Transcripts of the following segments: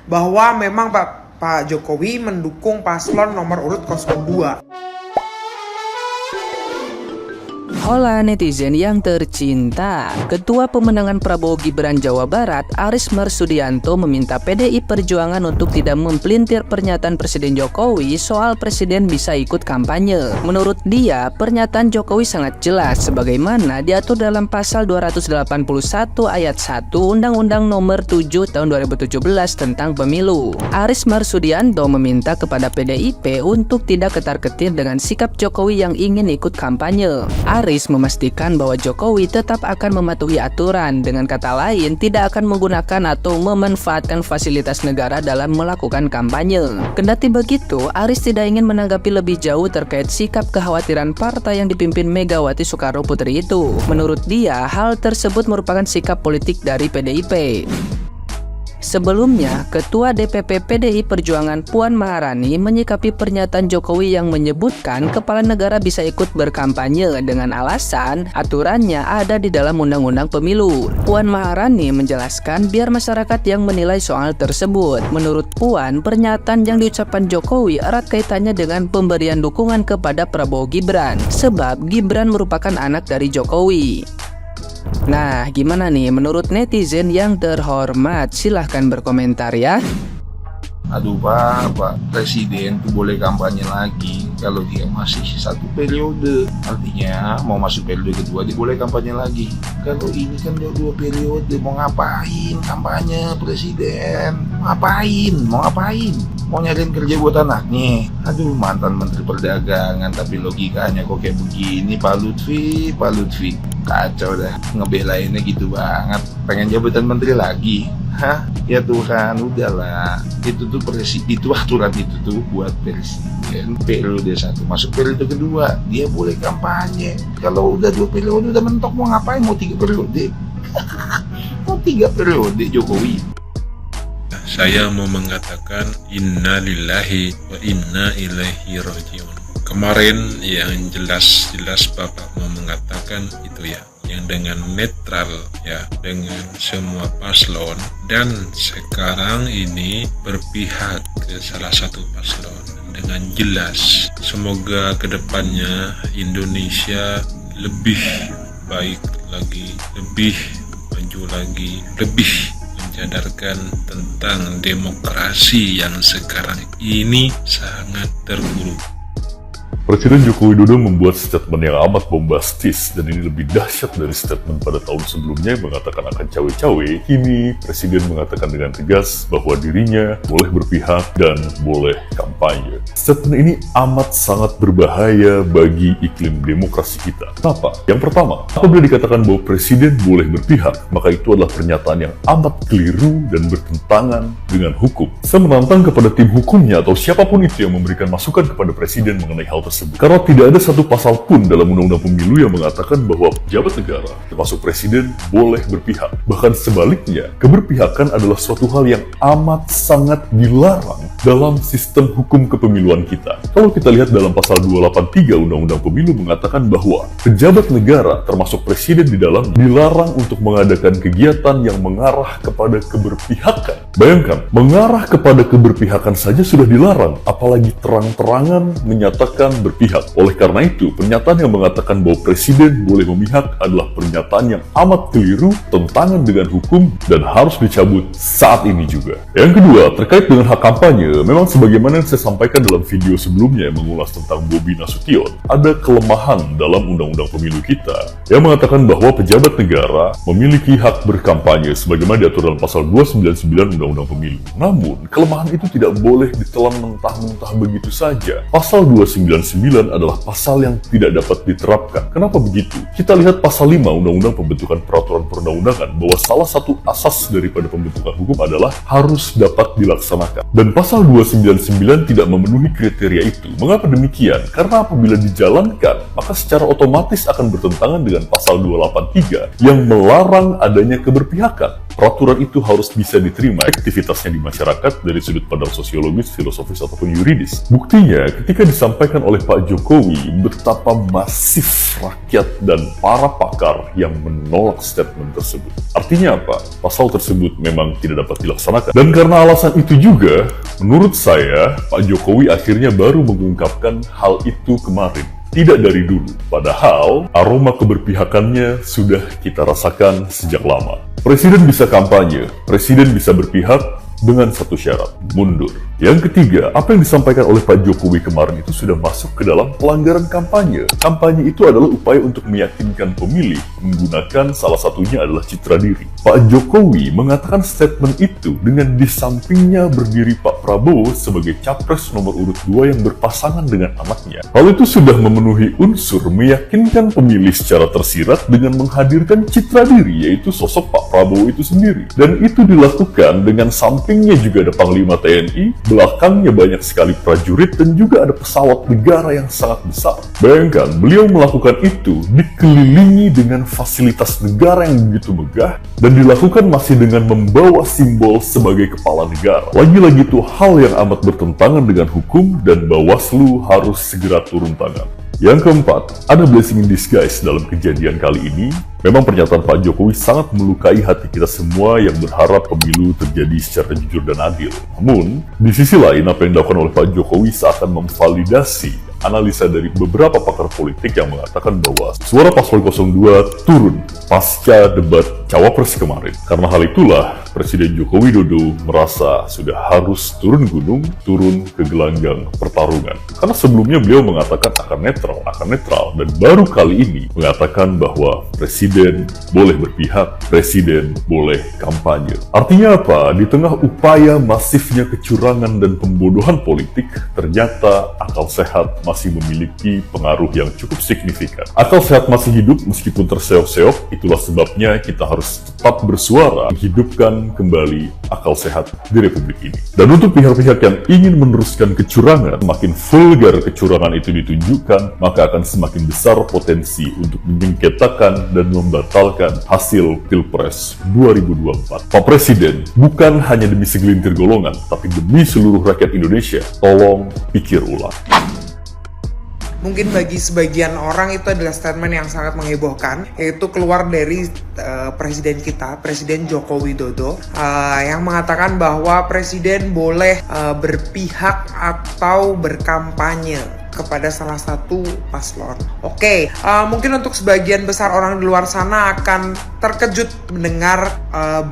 bahwa memang Pak Jokowi mendukung paslon nomor urut 02. Hola netizen yang tercinta, Ketua Pemenangan Prabowo Gibran Jawa Barat, Aris Marsudianto meminta PDI Perjuangan untuk tidak mempelintir pernyataan Presiden Jokowi soal Presiden bisa ikut kampanye. Menurut dia, pernyataan Jokowi sangat jelas sebagaimana diatur dalam pasal 281 ayat 1 Undang-Undang Nomor 7 Tahun 2017 tentang Pemilu. Aris Marsudianto meminta kepada PDIP untuk tidak ketar-ketir dengan sikap Jokowi yang ingin ikut kampanye. Aris memastikan bahwa Jokowi tetap akan mematuhi aturan, dengan kata lain tidak akan menggunakan atau memanfaatkan fasilitas negara dalam melakukan kampanye. Kendati begitu, Aris tidak ingin menanggapi lebih jauh terkait sikap kekhawatiran partai yang dipimpin Megawati Soekarno Putri itu. Menurut dia, hal tersebut merupakan sikap politik dari PDIP. Sebelumnya, Ketua DPP PDI Perjuangan Puan Maharani menyikapi pernyataan Jokowi yang menyebutkan kepala negara bisa ikut berkampanye dengan alasan aturannya ada di dalam Undang-Undang Pemilu. Puan Maharani menjelaskan biar masyarakat yang menilai soal tersebut. Menurut Puan, pernyataan yang diucapkan Jokowi erat kaitannya dengan pemberian dukungan kepada Prabowo Gibran, sebab Gibran merupakan anak dari Jokowi. Nah, gimana nih menurut netizen yang terhormat? Silahkan berkomentar ya. Aduh Pak Presiden tuh boleh kampanye lagi kalau dia masih satu periode. Artinya mau masuk periode kedua dia boleh kampanye lagi. Kalau ini kan dua periode, mau ngapain kampanye Presiden? Mau ngapain? Mau nyariin kerja buat anaknya? Aduh, mantan Menteri Perdagangan tapi logikanya kok kayak begini. Pak Lutfi kacau dah, ngebelainnya gitu banget. Pengen jabatan menteri lagi? Hah? Ya Tuhan, udahlah. Itu aturan itu tuh buat presiden periode 1 masuk periode kedua dia boleh kampanye. Kalau udah 2 periode udah mentok, mau ngapain? Mau 3 periode? Mau 3 periode Jokowi? Saya mau mengatakan inna lillahi wa inna ilaihi rajiun. Kemarin yang jelas Bapak mau mengatakan itu ya, yang dengan netral ya, dengan semua paslon, dan sekarang ini berpihak ke salah satu paslon dengan jelas. Semoga kedepannya Indonesia lebih baik lagi, lebih maju lagi, lebih menyadarkan tentang demokrasi yang sekarang ini sangat terpuruk. Presiden Joko Widodo membuat statement yang amat bombastis, dan ini lebih dahsyat dari statement pada tahun sebelumnya yang mengatakan akan cawe-cawe. Kini Presiden mengatakan dengan tegas bahwa dirinya boleh berpihak dan boleh kampanye. Statement ini amat sangat berbahaya bagi iklim demokrasi kita. Kenapa? Yang pertama, apabila dikatakan bahwa Presiden boleh berpihak, maka itu adalah pernyataan yang amat keliru dan bertentangan dengan hukum. Saya menantang kepada tim hukumnya atau siapapun itu yang memberikan masukan kepada Presiden mengenai hal tersebut. Karena tidak ada satu pasal pun dalam Undang-Undang Pemilu yang mengatakan bahwa pejabat negara, termasuk Presiden, boleh berpihak. Bahkan sebaliknya, keberpihakan adalah suatu hal yang amat sangat dilarang dalam sistem hukum kepemiluan kita. Kalau kita lihat dalam pasal 283 Undang-Undang Pemilu mengatakan bahwa pejabat negara, termasuk Presiden di dalam, dilarang untuk mengadakan kegiatan yang mengarah kepada keberpihakan. Bayangkan, mengarah kepada keberpihakan saja sudah dilarang, apalagi terang-terangan menyatakan berpihak. Oleh karena itu, pernyataan yang mengatakan bahwa Presiden boleh memihak adalah pernyataan yang amat keliru, tentangan dengan hukum, dan harus dicabut saat ini juga. Yang kedua, terkait dengan hak kampanye, memang sebagaimana yang saya sampaikan dalam video sebelumnya yang mengulas tentang Bobi Nasution, ada kelemahan dalam Undang-Undang Pemilu kita yang mengatakan bahwa pejabat negara memiliki hak berkampanye sebagaimana diatur dalam pasal 299 Undang-Undang Pemilu. Namun, kelemahan itu tidak boleh ditelan mentah-mentah begitu saja. Pasal 299 adalah pasal yang tidak dapat diterapkan. Kenapa begitu? Kita lihat pasal 5 Undang-Undang Pembentukan Peraturan Perundang-undangan bahwa salah satu asas daripada pembentukan hukum adalah harus dapat dilaksanakan. Dan pasal 299 tidak memenuhi kriteria itu. Mengapa demikian? Karena apabila dijalankan, maka secara otomatis akan bertentangan dengan pasal 283 yang melarang adanya keberpihakan. peraturan itu harus bisa diterima aktivitasnya di masyarakat dari sudut pandang sosiologis, filosofis, ataupun yuridis. Buktinya, ketika disampaikan oleh Pak Jokowi betapa masif rakyat dan para pakar yang menolak statement tersebut. Artinya apa? Pasal tersebut memang tidak dapat dilaksanakan. Dan karena alasan itu juga, menurut saya, Pak Jokowi akhirnya baru mengungkapkan hal itu kemarin. Tidak dari dulu, padahal aroma keberpihakannya sudah kita rasakan sejak lama. Presiden bisa kampanye, presiden bisa berpihak dengan satu syarat, mundur. Yang ketiga, apa yang disampaikan oleh Pak Jokowi kemarin itu sudah masuk ke dalam pelanggaran kampanye. Kampanye itu adalah upaya untuk meyakinkan pemilih, menggunakan salah satunya adalah citra diri. Pak Jokowi mengatakan statement itu dengan di sampingnya berdiri Pak Prabowo sebagai capres nomor urut 2 yang berpasangan dengan anaknya. Hal itu sudah memenuhi unsur meyakinkan pemilih secara tersirat dengan menghadirkan citra diri, yaitu sosok Pak Prabowo itu sendiri. Dan itu dilakukan dengan sampingnya juga ada Panglima TNI, belakangnya banyak sekali prajurit, dan juga ada pesawat negara yang sangat besar. Bayangkan, beliau melakukan itu dikelilingi dengan fasilitas negara yang begitu megah, dan dilakukan masih dengan membawa simbol sebagai kepala negara. Lagi-lagi itu hal yang amat bertentangan dengan hukum, dan Bawaslu harus segera turun tangan. Yang keempat, ada blessing in disguise dalam kejadian kali ini. Memang pernyataan Pak Jokowi sangat melukai hati kita semua yang berharap pemilu terjadi secara jujur dan adil. Namun, di sisi lain apa yang dilakukan oleh Pak Jokowi seakan memvalidasi analisa dari beberapa pakar politik yang mengatakan bahwa suara paslon 02 turun pasca debat Cawapres kemarin. Karena hal itulah, Presiden Joko Widodo merasa sudah harus turun gunung, turun ke gelanggang pertarungan. Karena sebelumnya beliau mengatakan akan netral, dan baru kali ini mengatakan bahwa Presiden boleh berpihak, Presiden boleh kampanye. Artinya apa? Di tengah upaya masifnya kecurangan dan pembodohan politik, ternyata akal sehat masih memiliki pengaruh yang cukup signifikan. Akal sehat masih hidup meskipun terseok-seok, itulah sebabnya kita harus tetap bersuara menghidupkan kembali akal sehat di Republik ini. Dan untuk pihak-pihak yang ingin meneruskan kecurangan, semakin vulgar kecurangan itu ditunjukkan, maka akan semakin besar potensi untuk menyengketakan dan membatalkan hasil Pilpres 2024. Pak Presiden, bukan hanya demi segelintir golongan, tapi demi seluruh rakyat Indonesia, tolong pikir ulang. Mungkin bagi sebagian orang itu adalah statement yang sangat menghebohkan, yaitu keluar dari presiden kita, Presiden Joko Widodo, yang mengatakan bahwa presiden boleh berpihak atau berkampanye kepada salah satu paslon. Oke, mungkin untuk sebagian besar orang di luar sana akan terkejut mendengar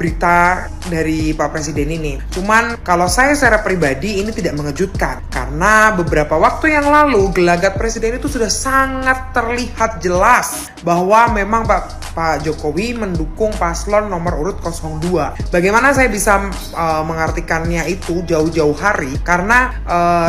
berita dari Pak Presiden ini. Cuman kalau saya secara pribadi ini tidak mengejutkan, karena beberapa waktu yang lalu gelagat Presiden itu sudah sangat terlihat jelas bahwa memang Pak Jokowi mendukung paslon nomor urut 02. Bagaimana saya bisa mengartikannya itu jauh-jauh hari? Karena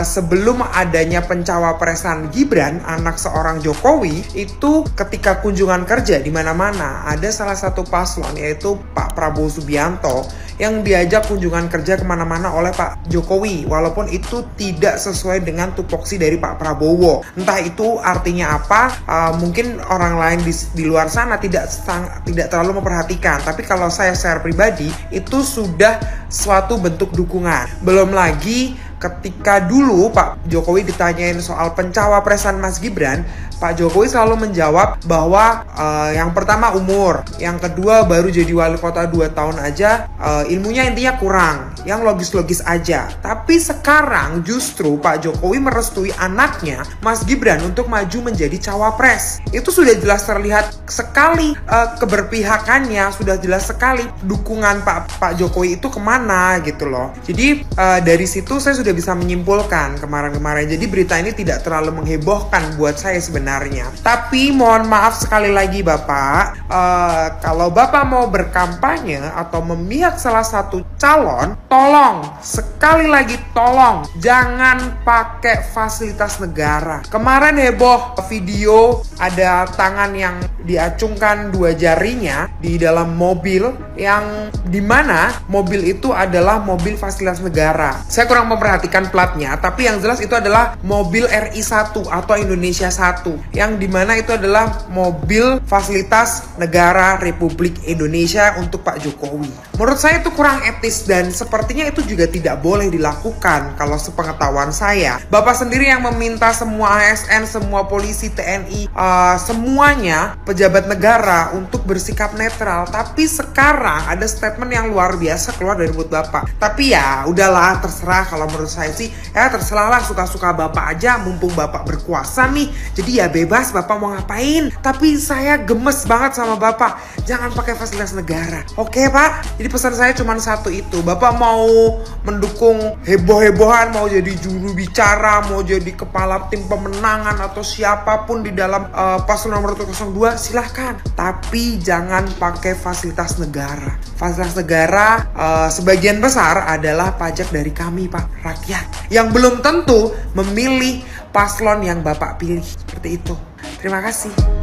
sebelum adanya pencawapresan Gibran, anak seorang Jokowi, itu ketika kunjungan kerja di mana-mana ada salah satu paslon, yaitu Pak Prabowo Subianto, yang diajak kunjungan kerja kemana-mana oleh Pak Jokowi, walaupun itu tidak sesuai dengan tupoksi dari Pak Prabowo. Entah itu artinya apa, mungkin orang lain di luar sana tidak terlalu memperhatikan, tapi kalau saya secara pribadi itu sudah suatu bentuk dukungan. Belum lagi ketika dulu Pak Jokowi ditanyain soal pencawapresan Mas Gibran, Pak Jokowi selalu menjawab bahwa yang pertama umur, yang kedua baru jadi wali kota 2 tahun aja, ilmunya intinya kurang, yang logis-logis aja. Tapi sekarang justru Pak Jokowi merestui anaknya, Mas Gibran, untuk maju menjadi cawapres. Itu sudah jelas terlihat sekali keberpihakannya, sudah jelas sekali dukungan Pak Jokowi itu kemana gitu loh. Jadi dari situ saya sudah bisa menyimpulkan kemarin-kemarin. Jadi berita ini tidak terlalu menghebohkan buat saya sebenarnya. Tapi mohon maaf sekali lagi Bapak, kalau Bapak mau berkampanye atau memihak salah satu calon, tolong Sekali lagi tolong jangan pakai fasilitas negara. Kemarin heboh video ada tangan yang diacungkan 2 jarinya di dalam mobil yang dimana mobil itu adalah mobil fasilitas negara. Saya kurang memperhatikan platnya, tapi yang jelas itu adalah mobil RI1 atau Indonesia 1, yang dimana itu adalah mobil fasilitas negara Republik Indonesia untuk Pak Jokowi. Menurut saya itu kurang etis dan sepertinya itu juga tidak boleh dilakukan. Kalau sepengetahuan saya, Bapak sendiri yang meminta semua ASN, semua polisi, TNI, semuanya pejabat negara untuk bersikap netral. Tapi sekarang ada statement yang luar biasa keluar dari mulut Bapak. Tapi ya udahlah, terserah. Kalau menurut saya sih ya terserahlah, suka-suka Bapak aja, mumpung Bapak berkuasa nih. Jadi ya bebas Bapak mau ngapain. Tapi saya gemes banget sama Bapak, jangan pakai fasilitas negara. Oke Pak, jadi pesan saya cuma satu itu. Bapak mau mendukung heboh-hebohan, mau jadi juru bicara, mau jadi kepala tim pemenangan atau siapapun di dalam paslon nomor 02, silahkan. Tapi jangan pakai fasilitas negara. Fasilitas negara sebagian besar adalah pajak dari kami Pak, rakyat, yang belum tentu memilih paslon yang Bapak pilih. Seperti itu. Terima kasih.